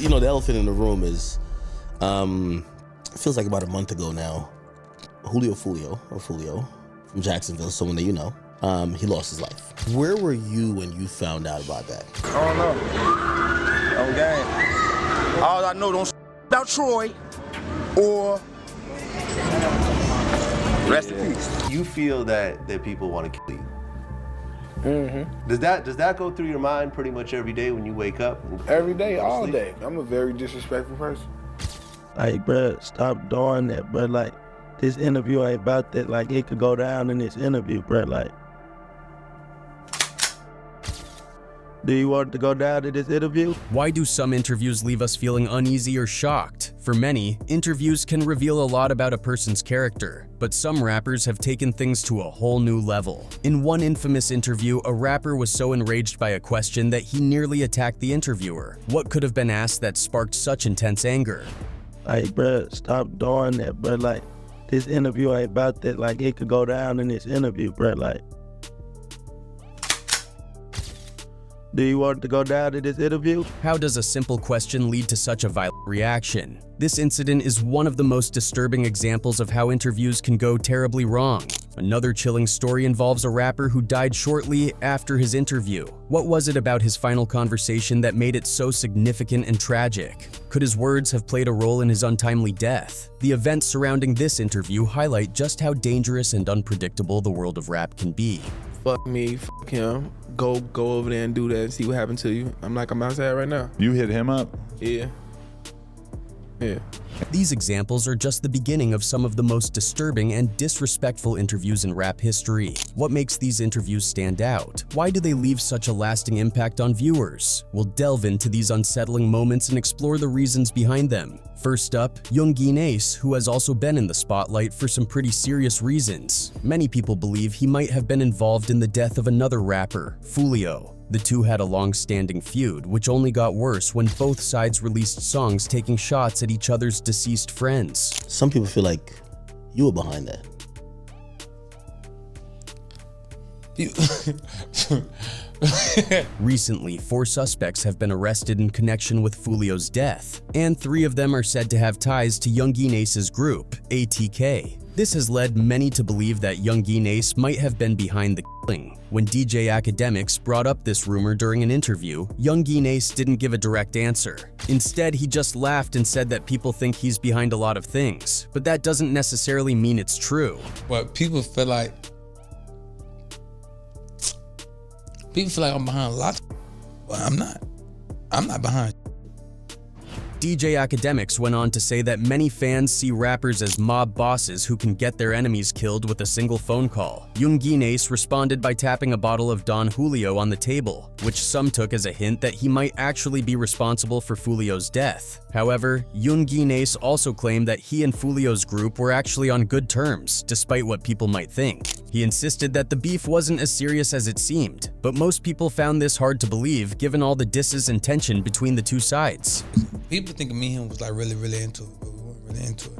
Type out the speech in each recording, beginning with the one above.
You know, the elephant in the room is, it feels like about a month ago now, Julio from Jacksonville, someone that you know, he lost his life. Where were you when you found out about that? I don't know. On game. All I know, don't about Troy or rest in peace. You feel that people want to kill you. Mm-hmm. Does that go through your mind pretty much every day when you wake up? Every day, all day. I'm a very disrespectful person. Like, bruh, stop doing that, bruh. Like, this interview ain't about that. Like, it could go down in this interview, bruh. Like, do you want it to go down in this interview? Why do some interviews leave us feeling uneasy or shocked? For many, interviews can reveal a lot about a person's character, but some rappers have taken things to a whole new level. In one infamous interview, a rapper was so enraged by a question that he nearly attacked the interviewer. What could have been asked that sparked such intense anger? Like, bruh, stop doing that, bruh. Like, this interview ain't about that. Like, it could go down in this interview, bruh. Like, do you want it to go down in this interview? How does a simple question lead to such a violent reaction? This incident is one of the most disturbing examples of how interviews can go terribly wrong. Another chilling story involves a rapper who died shortly after his interview. What was it about his final conversation that made it so significant and tragic? Could his words have played a role in his untimely death? The events surrounding this interview highlight just how dangerous and unpredictable the world of rap can be. Fuck me, fuck him. Go over there and do that and see what happened to you. I'm outside right now. You hit him up? Yeah. These examples are just the beginning of some of the most disturbing and disrespectful interviews in rap history. What makes these interviews stand out? Why do they leave such a lasting impact on viewers? We'll delve into these unsettling moments and explore the reasons behind them. First up, Young Ace, who has also been in the spotlight for some pretty serious reasons. Many people believe he might have been involved in the death of another rapper, Julio. The two had a long-standing feud, which only got worse when both sides released songs taking shots at each other's deceased friends. Some people feel like you were behind that. Recently, 4 suspects have been arrested in connection with Julio's death, and 3 of them are said to have ties to Young Ace's group, ATK. This has led many to believe that Young Ace might have been behind the killing. When DJ Academics brought up this rumor during an interview, Young Ace didn't give a direct answer. Instead, he just laughed and said that people think he's behind a lot of things, but that doesn't necessarily mean it's true. But people feel like I'm behind a lot, but I'm not. I'm not behind. DJ Academics went on to say that many fans see rappers as mob bosses who can get their enemies killed with a single phone call. Young Ace responded by tapping a bottle of Don Julio on the table, which some took as a hint that he might actually be responsible for Julio's death. However, Young Ace also claimed that he and Julio's group were actually on good terms, despite what people might think. He insisted that the beef wasn't as serious as it seemed, but most people found this hard to believe given all the disses and tension between the two sides. People think me and him was like really into it, but we weren't really into it.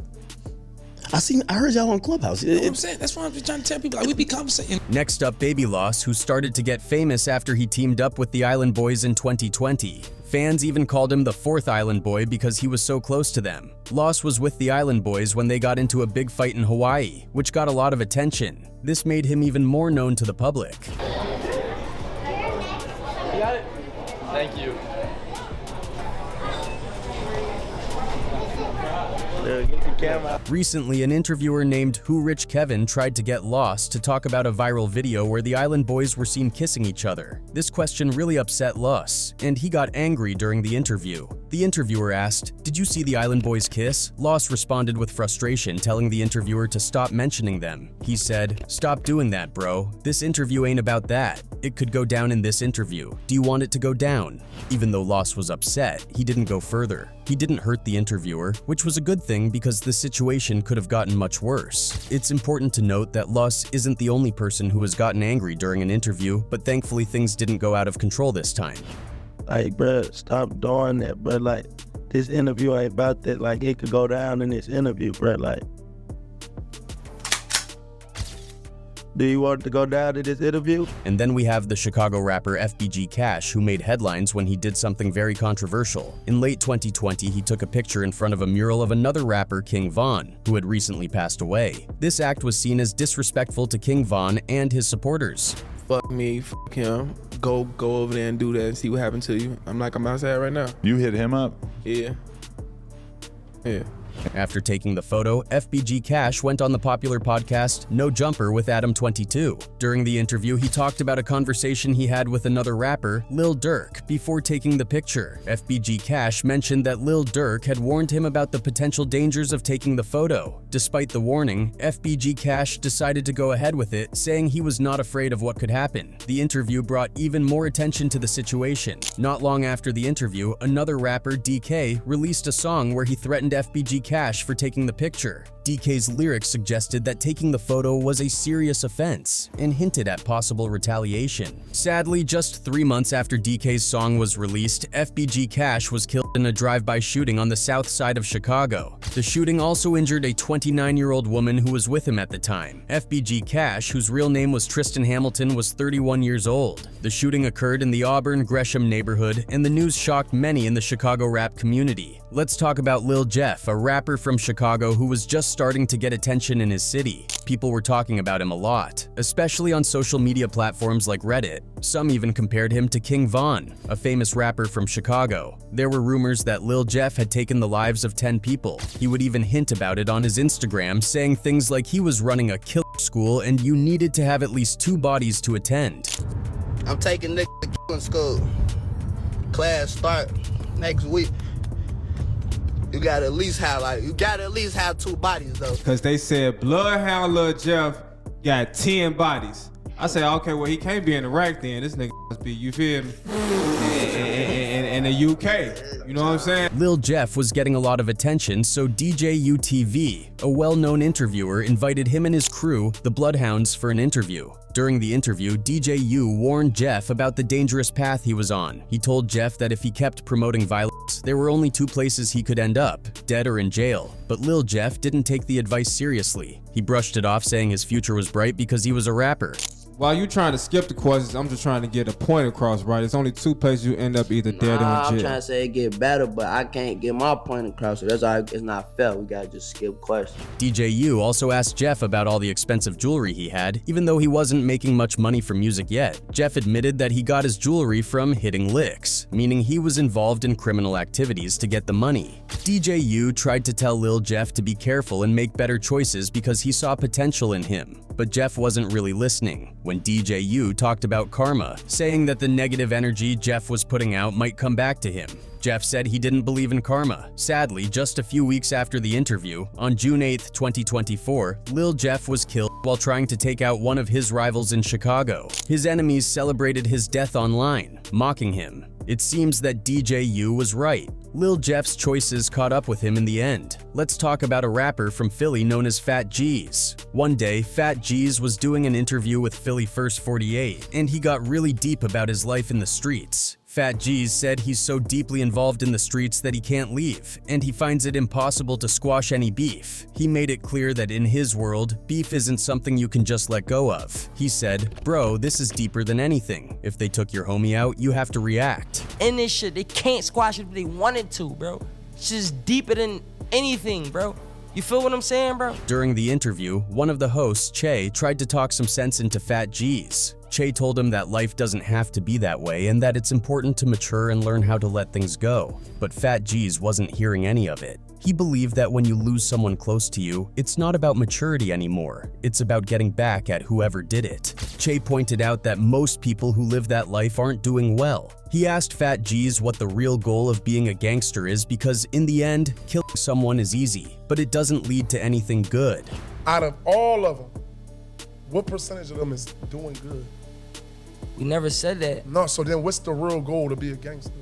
I heard y'all on Clubhouse. You know what I'm saying? That's why I'm just trying to tell people, like, we be conversating. Next up, Baby Loss, who started to get famous after he teamed up with the Island Boys in 2020. Fans even called him the 4th Island Boy because he was so close to them. Loss was with the Island Boys when they got into a big fight in Hawaii, which got a lot of attention. This made him even more known to the public. You got it? Thank you. Recently, an interviewer named Who Rich Kevin tried to get Loss to talk about a viral video where the Island Boys were seen kissing each other. This question really upset Loss, and he got angry during the interview. The interviewer asked, "Did you see the Island Boys kiss?" Loss responded with frustration, telling the interviewer to stop mentioning them. He said, "Stop doing that, bro. This interview ain't about that. It could go down in this interview. Do you want it to go down?" Even though Loss was upset, he didn't go further. He didn't hurt the interviewer, which was a good thing because the situation could have gotten much worse. It's important to note that Loss isn't the only person who has gotten angry during an interview, but thankfully things didn't go out of control this time. Like, bruh, stop doing that, bruh. Like, this interview ain't about that. Like, it could go down in this interview, bruh. Like, Do you want to go down to this interview? And then we have the Chicago rapper FBG Cash, who made headlines when he did something very controversial. In late 2020, he took a picture in front of a mural of another rapper, King Von, who had recently passed away. This act was seen as disrespectful to King Von and his supporters. Fuck me, fuck him. Go over there and do that and see what happened to you. I'm outside right now. You hit him up? Yeah. After taking the photo, FBG Cash went on the popular podcast No Jumper with Adam22. During the interview, he talked about a conversation he had with another rapper, Lil Durk, before taking the picture. FBG Cash mentioned that Lil Durk had warned him about the potential dangers of taking the photo. Despite the warning, FBG Cash decided to go ahead with it, saying he was not afraid of what could happen. The interview brought even more attention to the situation. Not long after the interview, another rapper, DK, released a song where he threatened FBG Cash for taking the picture. DK's lyrics suggested that taking the photo was a serious offense and hinted at possible retaliation. Sadly, just 3 months after DK's song was released, FBG Cash was killed in a drive-by shooting on the south side of Chicago. The shooting also injured a 29-year-old woman who was with him at the time. FBG Cash, whose real name was Tristan Hamilton, was 31 years old. The shooting occurred in the Auburn-Gresham neighborhood, and the news shocked many in the Chicago rap community. Let's talk about Lil Jeff, a rapper from Chicago who was just starting to get attention in his city. People were talking about him a lot, especially on social media platforms like Reddit. Some even compared him to King Von, a famous rapper from Chicago. There were rumors that Lil Jeff had taken the lives of 10 people. He would even hint about it on his Instagram, saying things like he was running a killer school and you needed to have at least 2 bodies to attend. I'm taking niggas to killing school. Class start next week. You gotta at least have 2 bodies though. Cause they said Blood Hound Lil Jeff got 10 bodies. I said, okay, well he can't be in Iraq then. This nigga must be, you feel me? In the UK. You know what I'm saying? Lil Jeff was getting a lot of attention, so DJ UTV, a well-known interviewer, invited him and his crew, the Blood Hounds, for an interview. During the interview, DJ U warned Jeff about the dangerous path he was on. He told Jeff that if he kept promoting violence, there were only 2 places he could end up, dead or in jail. But Lil Jeff didn't take the advice seriously. He brushed it off, saying his future was bright because he was a rapper. While you trying to skip the questions, I'm just trying to get a point across, right? There's only 2 places you end up either dead or in jail. I'm trying to say it get better, but I can't get my point across. So that's why it's not fair. We gotta just skip questions. DJ U also asked Jeff about all the expensive jewelry he had, even though he wasn't making much money from music yet. Jeff admitted that he got his jewelry from hitting licks, meaning he was involved in criminal activities to get the money. DJ U tried to tell Lil Jeff to be careful and make better choices because he saw potential in him, but Jeff wasn't really listening. When DJ U talked about karma, saying that the negative energy Jeff was putting out might come back to him. Jeff said he didn't believe in karma. Sadly, just a few weeks after the interview, on June 8, 2024, Lil Jeff was killed while trying to take out one of his rivals in Chicago. His enemies celebrated his death online, mocking him. It seems that DJ U was right. Lil Jeff's choices caught up with him in the end. Let's talk about a rapper from Philly known as Fat G's. One day, Fat G's was doing an interview with Philly First 48, and he got really deep about his life in the streets. Fat G's said he's so deeply involved in the streets that he can't leave, and he finds it impossible to squash any beef. He made it clear that in his world, beef isn't something you can just let go of. He said, "Bro, this is deeper than anything. If they took your homie out, you have to react." In this shit, they can't squash it if they wanted to, bro. It's just deeper than anything, bro. You feel what I'm saying, bro? During the interview, one of the hosts, Che, tried to talk some sense into Fat G's. Che told him that life doesn't have to be that way and that it's important to mature and learn how to let things go. But Fat G's wasn't hearing any of it. He believed that when you lose someone close to you, it's not about maturity anymore. It's about getting back at whoever did it. Che pointed out that most people who live that life aren't doing well. He asked Fat G's what the real goal of being a gangster is because in the end, killing someone is easy, but it doesn't lead to anything good. Out of all of them, what percentage of them is doing good? We never said that. No, so then what's the real goal to be a gangster?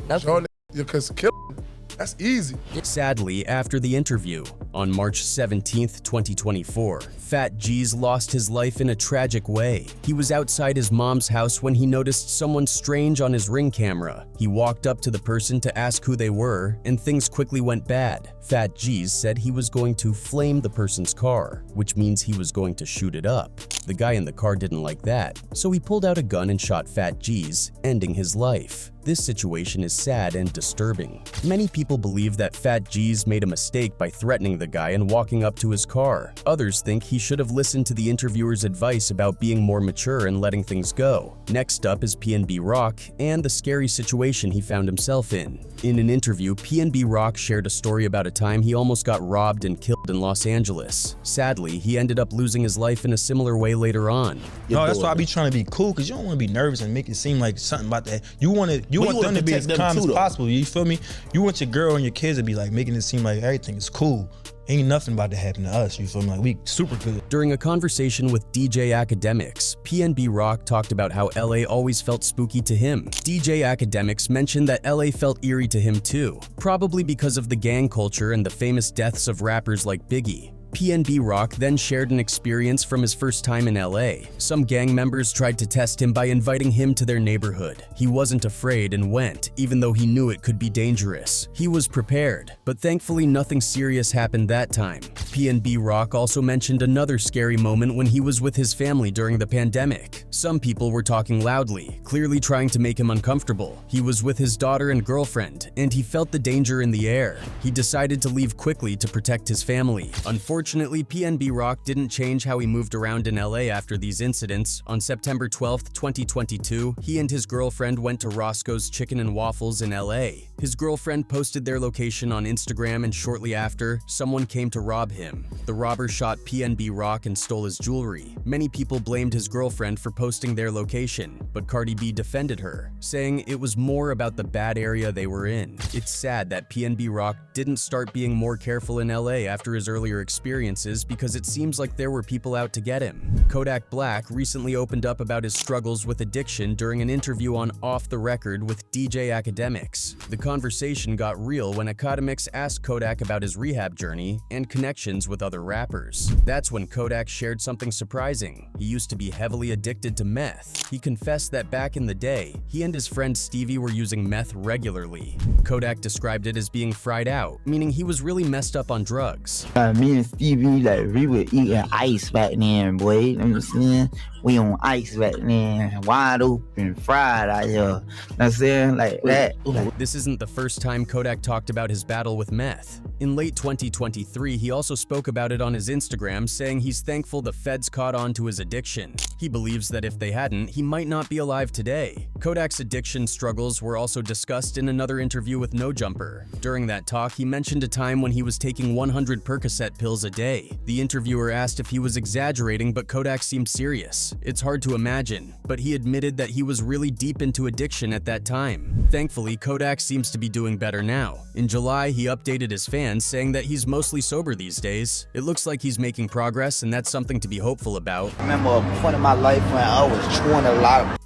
Nothing. Because killing, that's easy. Sadly, after the interview, on March 17th, 2024, Fat G's lost his life in a tragic way. He was outside his mom's house when he noticed someone strange on his Ring camera. He walked up to the person to ask who they were, and things quickly went bad. Fat G's said he was going to flame the person's car, which means he was going to shoot it up. The guy in the car didn't like that, so he pulled out a gun and shot Fat G's, ending his life. This situation is sad and disturbing. Many people believe that Fat G's made a mistake by threatening the guy and walking up to his car. Others think he should have listened to the interviewer's advice about being more mature and letting things go. Next up is PNB Rock and the scary situation he found himself in. In an interview, PNB Rock shared a story about a time he almost got robbed and killed in Los Angeles. Sadly, he ended up losing his life in a similar way later on. No, that's why I be trying to be cool, because you don't want to be nervous and make it seem like something about that. You want them to be as calm as possible, you feel me? You want your girl and your kids to be like making it seem like everything is cool. Ain't nothing about to happen to us, you feel me? Like, we super good. During a conversation with DJ Academics, PNB Rock talked about how LA always felt spooky to him. DJ Academics mentioned that LA felt eerie to him too, probably because of the gang culture and the famous deaths of rappers like Biggie. PNB Rock then shared an experience from his first time in LA. Some gang members tried to test him by inviting him to their neighborhood. He wasn't afraid and went, even though he knew it could be dangerous. He was prepared, but thankfully nothing serious happened that time. PNB Rock also mentioned another scary moment when he was with his family during the pandemic. Some people were talking loudly, clearly trying to make him uncomfortable. He was with his daughter and girlfriend, and he felt the danger in the air. He decided to leave quickly to protect his family. Unfortunately, PNB Rock didn't change how he moved around in LA after these incidents. On September 12, 2022, he and his girlfriend went to Roscoe's Chicken and Waffles in LA. His girlfriend posted their location on Instagram, and shortly after, someone came to rob him. The robber shot PNB Rock and stole his jewelry. Many people blamed his girlfriend for posting their location, but Cardi B defended her, saying it was more about the bad area they were in. It's sad that PNB Rock didn't start being more careful in LA after his earlier experiences, because it seems like there were people out to get him. Kodak Black recently opened up about his struggles with addiction during an interview on Off the Record with DJ Academics. The conversation got real when Academics asked Kodak about his rehab journey and connections with other rappers. That's when Kodak shared something surprising. He used to be heavily addicted to meth. He confessed that back in the day, he and his friend Stevie were using meth regularly. Kodak described it as being fried out, meaning he was really messed up on drugs. Me and Stevie, like, we were eating ice back then, boy. You know what I'm saying? We on ice back then, wide open, fried out here. You know what I'm saying? Like that. This isn't the first time Kodak talked about his battle with meth. In late 2023, he also spoke about it on his Instagram, saying he's thankful the feds caught on to his addiction. He believes that if they hadn't, he might not be alive today. Kodak's addiction struggles were also discussed in another interview with No Jumper. During that talk, he mentioned a time when he was taking 100 Percocet pills a day. The interviewer asked if he was exaggerating, but Kodak seemed serious. It's hard to imagine, but he admitted that he was really deep into addiction at that time. Thankfully, Kodak seems to be doing better now. In July, he updated his fans, saying that he's mostly sober these days. It looks like he's making progress, and that's something to be hopeful about. I remember a point in my life when I was chewing a lot of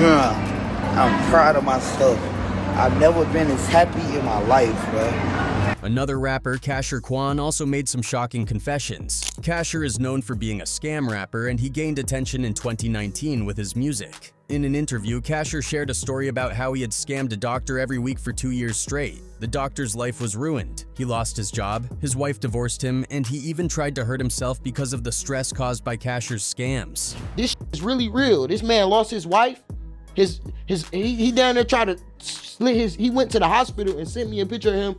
I'm proud of myself. I've never been as happy in my life, bro. Another rapper, Casher Kwan, also made some shocking confessions. Casher is known for being a scam rapper, and he gained attention in 2019 with his music. In an interview, Casher shared a story about how he had scammed a doctor every week for 2 years straight. The doctor's life was ruined. He lost his job, his wife divorced him, and he even tried to hurt himself because of the stress caused by Casher's scams. This is really real. This man lost his wife. He down there tried to slit his. He went to the hospital and sent me a picture of him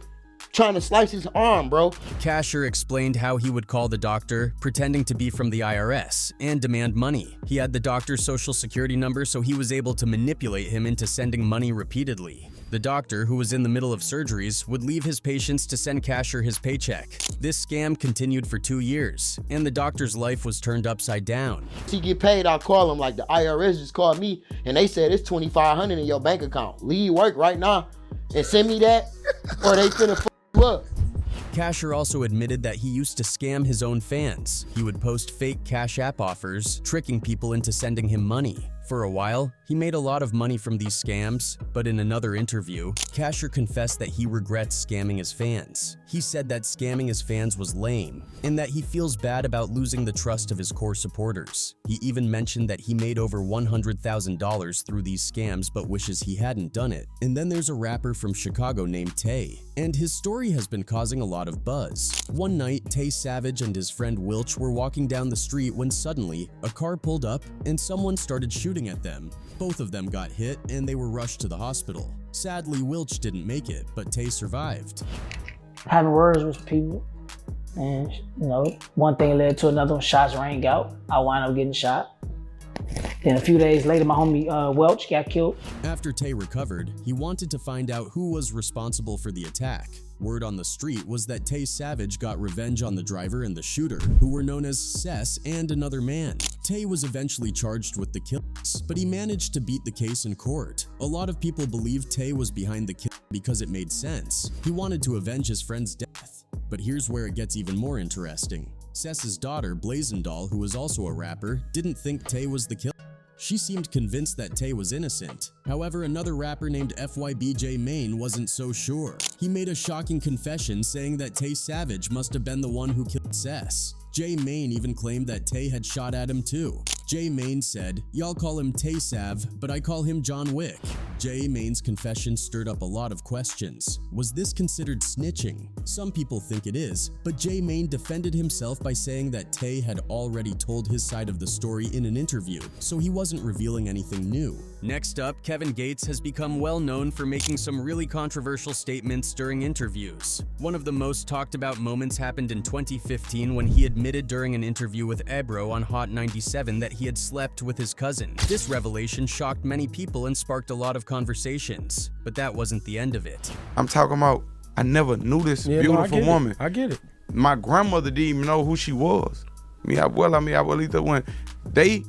trying to slice his arm, bro. Casher explained how he would call the doctor, pretending to be from the IRS, and demand money. He had the doctor's social security number, so he was able to manipulate him into sending money repeatedly. The doctor, who was in the middle of surgeries, would leave his patients to send Casher his paycheck. This scam continued for 2 years, and the doctor's life was turned upside down. He get paid, I'll call him. Like, the IRS just called me, and they said it's $2,500 in your bank account. Leave work right now and send me that, or they finna f*** you up. Casher also admitted that he used to scam his own fans. He would post fake Cash App offers, tricking people into sending him money. For a while, he made a lot of money from these scams, but in another interview, Casher confessed that he regrets scamming his fans. He said that scamming his fans was lame, and that he feels bad about losing the trust of his core supporters. He even mentioned that he made over $100,000 through these scams but wishes he hadn't done it. And then there's a rapper from Chicago named Tay, and his story has been causing a lot of buzz. One night, Tay Savage and his friend Wilch were walking down the street when suddenly, a car pulled up and someone started shooting at them. Both of them got hit and they were rushed to the hospital. Sadly, Wilch didn't make it, but Tay survived. Having words with people, and one thing led to another. Shots rang out. I wound up getting shot. Then a few days later, my homie Welch got killed. After Tay recovered, he wanted to find out who was responsible for the attack. Word on the street was that Tay Savage got revenge on the driver and the shooter, who were known as Cess and another man. Tay was eventually charged with the killings, but he managed to beat the case in court. A lot of people believed Tay was behind the kill because it made sense. He wanted to avenge his friend's death. But here's where it gets even more interesting. Cess's daughter, Blazin Doll, who was also a rapper, didn't think Tay was the killer. She seemed convinced that Tay was innocent. However, another rapper named FYBJ Maine wasn't so sure. He made a shocking confession saying that Tay Savage must have been the one who killed Cess. Jay Maine even claimed that Tay had shot at him too. Jay Maine said, "Y'all call him Tay Sav, but I call him John Wick." Jay Maine's confession stirred up a lot of questions. Was this considered snitching? Some people think it is, but Jay Maine defended himself by saying that Tay had already told his side of the story in an interview, so he wasn't revealing anything new. Next up, Kevin Gates has become well known for making some really controversial statements during interviews. One of the most talked about moments happened in 2015 when he admitted during an interview with Ebro on Hot 97 that he had slept with his cousin. This revelation shocked many people and sparked a lot of conversations, but that wasn't the end of it. I'm talking about, I never knew this beautiful woman. I get it. My grandmother didn't even know who she was. Mi abuelita, when they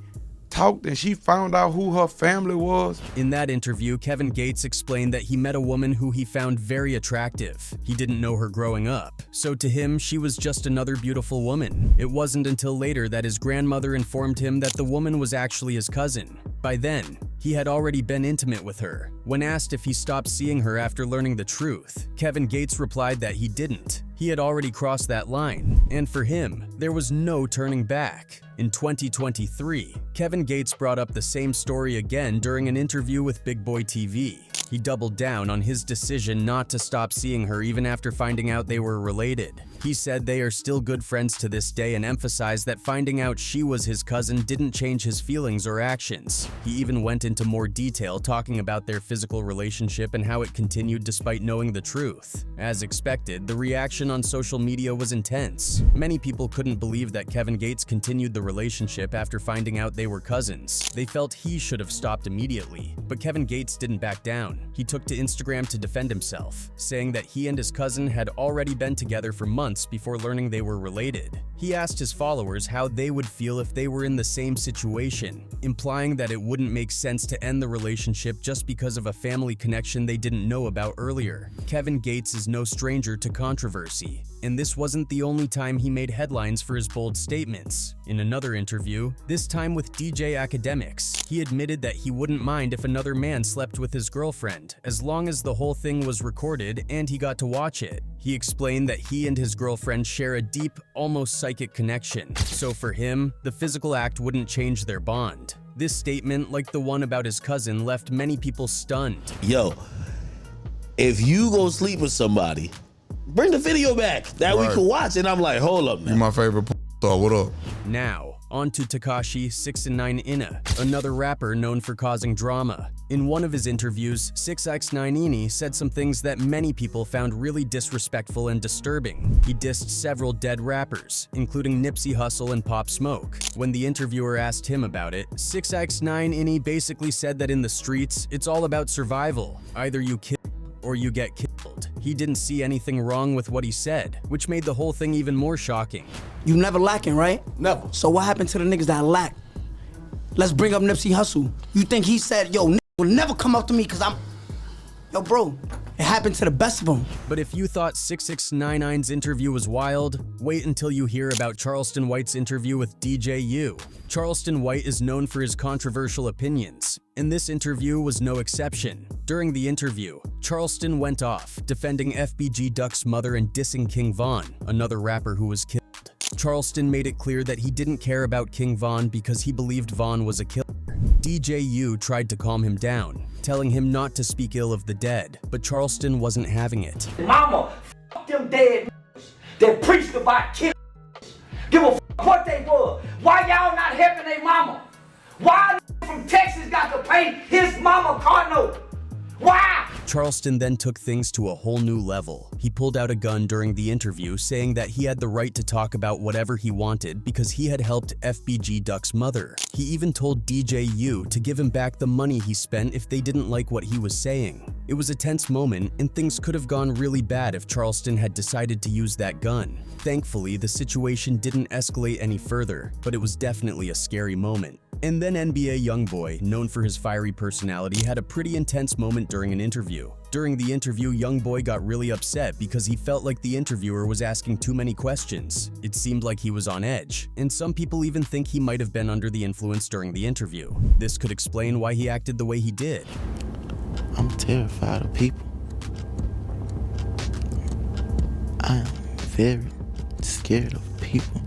talked and she found out who her family was. In that interview, Kevin Gates explained that he met a woman who he found very attractive. He didn't know her growing up, so to him, she was just another beautiful woman. It wasn't until later that his grandmother informed him that the woman was actually his cousin. By then, he had already been intimate with her. When asked if he stopped seeing her after learning the truth, Kevin Gates replied that he didn't. He had already crossed that line, and for him, there was no turning back. In 2023, Kevin Gates brought up the same story again during an interview with Big Boy TV. He doubled down on his decision not to stop seeing her even after finding out they were related. He said they are still good friends to this day and emphasized that finding out she was his cousin didn't change his feelings or actions. He even went into more detail talking about their physical relationship and how it continued despite knowing the truth. As expected, the reaction on social media was intense. Many people couldn't believe that Kevin Gates continued the relationship after finding out they were cousins. They felt he should have stopped immediately, but Kevin Gates didn't back down. He took to Instagram to defend himself, saying that he and his cousin had already been together for months before learning they were related. He asked his followers how they would feel if they were in the same situation, implying that it wouldn't make sense to end the relationship just because of a family connection they didn't know about earlier. Kevin Gates is no stranger to controversy, and this wasn't the only time he made headlines for his bold statements. In another interview, this time with DJ Academics, he admitted that he wouldn't mind if another man slept with his girlfriend, as long as the whole thing was recorded and he got to watch it. He explained that he and his girlfriend share a deep, almost psychic connection, so for him, the physical act wouldn't change their bond. This statement, like the one about his cousin, left many people stunned. Yo, if you go sleep with somebody, bring the video back that we can watch. And I'm like, hold up, man. You my favorite so what up? Now, on to Tekashi 6ix9ine Ina, another rapper known for causing drama. In one of his interviews, 6ix9ine Ini said some things that many people found really disrespectful and disturbing. He dissed several dead rappers, including Nipsey Hussle and Pop Smoke. When the interviewer asked him about it, 6ix9ine Ini basically said that in the streets, it's all about survival. Either you kill or you get killed. He didn't see anything wrong with what he said, which made the whole thing even more shocking. You never lacking, right? Never. So what happened to the niggas that lack? Let's bring up Nipsey Hussle. You think he said, yo, will never come up to me because I'm... Yo, bro, It happened to the best of them. But if you thought 6699's interview was wild, wait until you hear about Charleston White's interview with DJ U. Charleston White is known for his controversial opinions, and this interview was no exception. During the interview, Charleston went off, defending FBG Duck's mother and dissing King Von, another rapper who was killed. Charleston made it clear that he didn't care about King Von because he believed Von was a killer. DJ U tried to calm him down, telling him not to speak ill of the dead, but Charleston wasn't having it. Mama, f them dead that preached about killing. Give a f what they were. Why y'all not helping their mama? Why from Texas got to pay his mama car note? Why? Charleston then took things to a whole new level. He pulled out a gun during the interview, saying that he had the right to talk about whatever he wanted because he had helped FBG Duck's mother. He even told DJ U to give him back the money he spent if they didn't like what he was saying. It was a tense moment, and things could have gone really bad if Charleston had decided to use that gun. Thankfully, the situation didn't escalate any further, but it was definitely a scary moment. And then NBA YoungBoy, known for his fiery personality, had a pretty intense moment during an interview. During the interview, YoungBoy got really upset because he felt like the interviewer was asking too many questions. It seemed like he was on edge, and some people even think he might have been under the influence during the interview. This could explain why he acted the way he did. I'm terrified of people. I am very scared of people.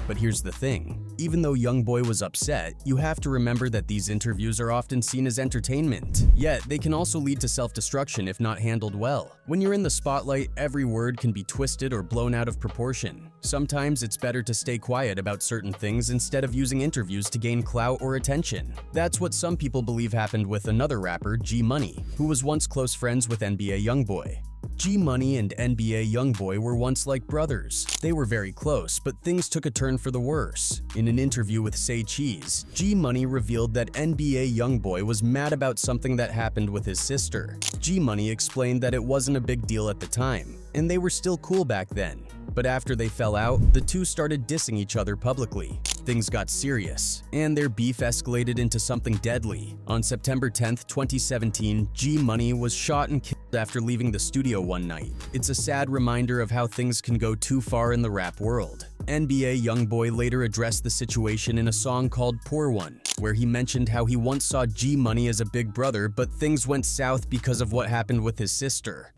But here's the thing. Even though YoungBoy was upset, you have to remember that these interviews are often seen as entertainment. Yet, they can also lead to self-destruction if not handled well. When you're in the spotlight, every word can be twisted or blown out of proportion. Sometimes it's better to stay quiet about certain things instead of using interviews to gain clout or attention. That's what some people believe happened with another rapper, G Money, who was once close friends with NBA YoungBoy. G Money and NBA YoungBoy were once like brothers. They were very close, but things took a turn for the worse. In an interview with Say Cheese, G Money revealed that NBA YoungBoy was mad about something that happened with his sister. G Money explained that it wasn't a big deal at the time, and they were still cool back then. But after they fell out, the two started dissing each other publicly. Things got serious, and their beef escalated into something deadly. On September 10th, 2017, G Money was shot and killed after leaving the studio one night. It's a sad reminder of how things can go too far in the rap world. NBA YoungBoy later addressed the situation in a song called Poor One, where he mentioned how he once saw G Money as a big brother, but things went south because of what happened with his sister.